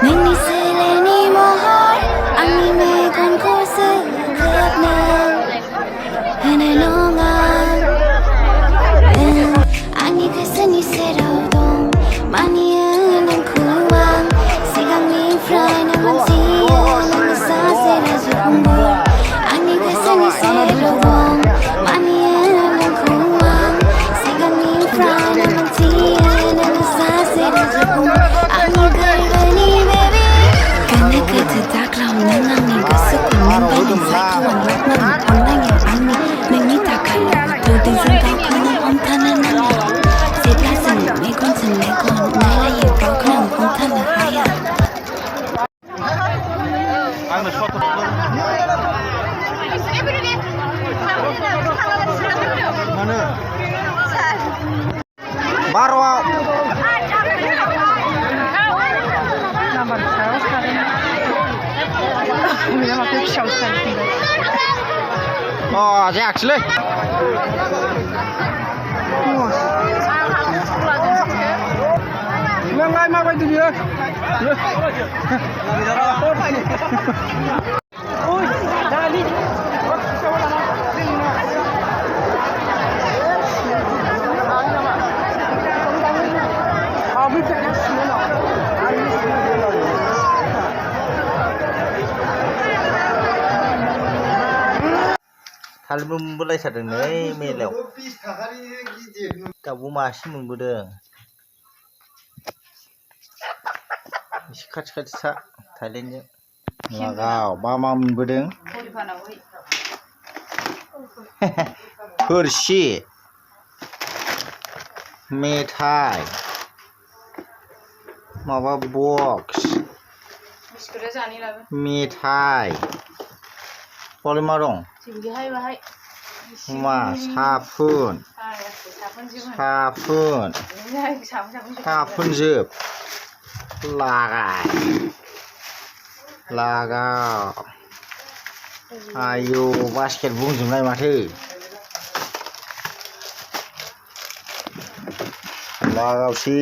नोंनि सोलेरनि महर आंनि मेगनखौ जोख्लोबनो होनाय नङा आंनि गोसोनि सेराव दं मानियो नोंखौ आं सिगांनिफ्रायनो मोनथियो नोङो सासे राजकुमार आंनि गोसोनि सेराव दं मानियो नोंखौ आं सिगांनिफ्रायनो मोनथियो नोङो सासे राजकुमार आंनि गोरबोनि बेबी गोनो गोथो दाख्लाव नों आंनि गोसोखौ मोनबाय जायखौ आं लुबैनानै खननायो आंनि नोंनि थाखाय लुबैदों गावखौनो हमथानो नाङा जेब्ला जों मेगनजों मेगन नायलायो गावखौनो हमथानो हाया बार'आव जायाखिसैलै नोंलाय माबायदि बियो थालिरबो मोनबोलायथारदों नै मेलायाव दाउबो मासे मोनबोदों एसे खाथि खाथिखा थाइलेण्डजों लागाव मा मोनबोदों थोरसि मेथाइ माबा बक्स मेथाइ बावलाय मा दं मा साफुन साफुनजोब लागाव आयौ बास्केट बुंजोबनाय माथो लागावसै